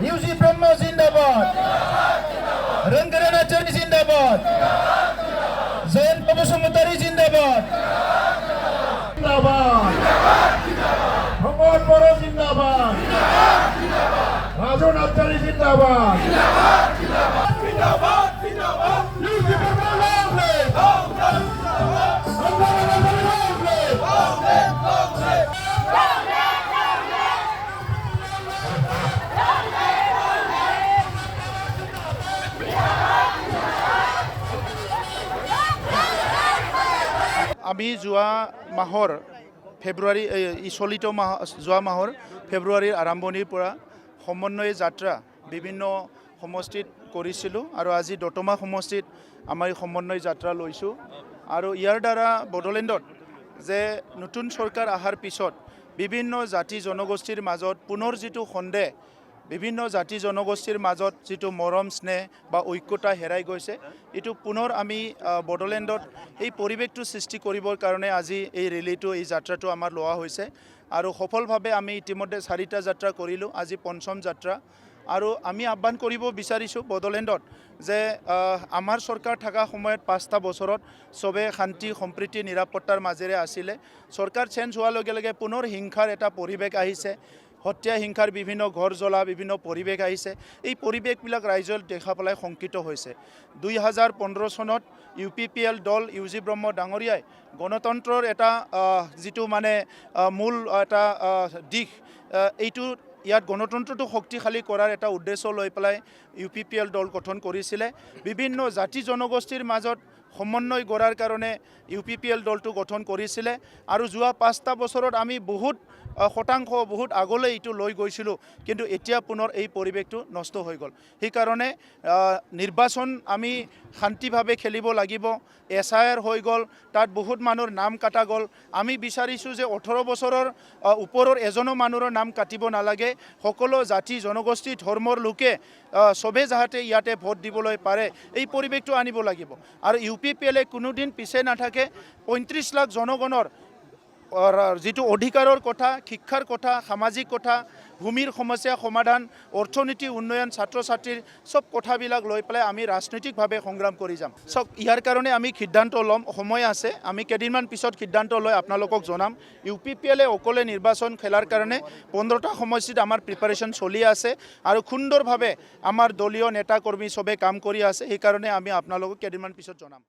UG ব্রহ্ম জিন্দাবাদ, রঙ্গরানা চারি জিন্দাবাদ, জয়ন্ত বসুমতারি জিন্দাবাদ, জিন্দাবাদ, ভগবান বড় জিন্দাবাদ, রাজু নাচারি জিন্দাবাদ, ইউজি ব্রহ্ম আমি যোৱা মাহৰ ফেব্ৰুৱাৰী চলিত মাহ যোৱা মাহৰ ফেব্ৰুৱাৰীৰ আৰম্ভণিৰ পৰা সমন্বয় যাত্ৰা বিভিন্ন সমষ্টিত কৰিছিলোঁ আৰু আজি দতমা সমষ্টিত আমাৰ এই সমন্বয় যাত্ৰা লৈছোঁ আৰু ইয়াৰ দ্বাৰা বড়োলেণ্ডত যে নতুন চৰকাৰ অহাৰ পিছত বিভিন্ন জাতি জনগোষ্ঠীৰ মাজত পুনৰ যিটো সন্দেহ বিভিন্ন জাতি জনগোষ্ঠীৰ মাজত যিটো মৰম স্নেহ বা ঐক্যতা হেৰাই গৈছে এইটো পুনৰ আমি বড়োলেণ্ডত এই পৰিৱেশটো সৃষ্টি কৰিবৰ কাৰণে আজি এই ৰেলীটো এই যাত্ৰাটো আমাৰ লোৱা হৈছে আৰু সফলভাৱে আমি ইতিমধ্যে 4টা যাত্ৰা কৰিলোঁ আজি পঞ্চম যাত্ৰা আৰু আমি আহ্বান কৰিব বিচাৰিছোঁ বড়োলেণ্ডত যে আমাৰ চৰকাৰ থকা সময়ত 5টা বছৰত সবে শান্তি সম্প্ৰীতি নিৰাপত্তাৰ মাজেৰে আছিলে চৰকাৰ চেঞ্জ হোৱাৰ লগে লগে পুনৰ হিংসাৰ এটা পৰিৱেশ আহিছে হত্যা হিংসাৰ বিভিন্ন ঘৰ জ্বলা বিভিন্ন পৰিৱেশ আহিছে এই পৰিৱেশবিলাক ৰাইজৰ দেখা পেলাই শংকিত হৈছে 2015 চনত UPPL দল ইউজি ব্ৰহ্ম ডাঙৰীয়াই গণতন্ত্ৰৰ এটা যিটো মানে মূল এটা দিশ এইটো ইয়াত গণতন্ত্ৰটো শক্তিশালী কৰাৰ এটা উদ্দেশ্য লৈ পেলাই UPPL দল গঠন কৰিছিলে বিভিন্ন জাতি জনগোষ্ঠীৰ মাজত সমন্বয় গঢ়াৰ কাৰণে UPPL দলটো গঠন কৰিছিলে আৰু যোৱা 5টা বছৰত আমি বহুত শতাংশ বহুত আগলৈ এইটো লৈ গৈছিলোঁ কিন্তু এতিয়া পুনৰ এই পৰিৱেশটো নষ্ট হৈ গ'ল সেইকাৰণে নিৰ্বাচন আমি শান্তিভাৱে খেলিব লাগিব SIR হৈ গ'ল তাত বহুত মানুহৰ নাম কাটা গ'ল আমি বিচাৰিছোঁ যে 18 বছৰৰ ওপৰৰ এজনো মানুহৰ নাম কাটিব নালাগে সকলো জাতি জনগোষ্ঠী ধৰ্মৰ লোকে সবে যাতে ইয়াতে ভোট দিবলৈ পাৰে এই পৰিৱেশটো আনিব লাগিব আৰু UPPL কোনোদিন পিছে নাথাকে 35 লাখ জনগণৰ যিটো অধিকাৰৰ কথা শিক্ষাৰ কথা সামাজিক কথা ভূমিৰ সমস্যা সমাধান অৰ্থনীতি উন্নয়ন ছাত্ৰ ছাত্ৰীৰ সব কথাবিলাক লৈ পেলাই আমি ৰাজনৈতিকভাৱে সংগ্ৰাম কৰি যাম সব ইয়াৰ কাৰণে আমি সিদ্ধান্ত ল'ম সময় আছে আমি কেইদিনমান পিছত সিদ্ধান্ত লৈ আপোনালোকক জনাম UPPL অকলে নিৰ্বাচন খেলাৰ কাৰণে 15টা সমষ্টিত আমাৰ প্ৰিপাৰেশ্যন চলি আছে আৰু সুন্দৰভাৱে আমাৰ দলীয় নেতা কৰ্মী সবে কাম কৰি আছে সেইকাৰণে আমি আপোনালোকক কেইদিনমান পিছত জনাম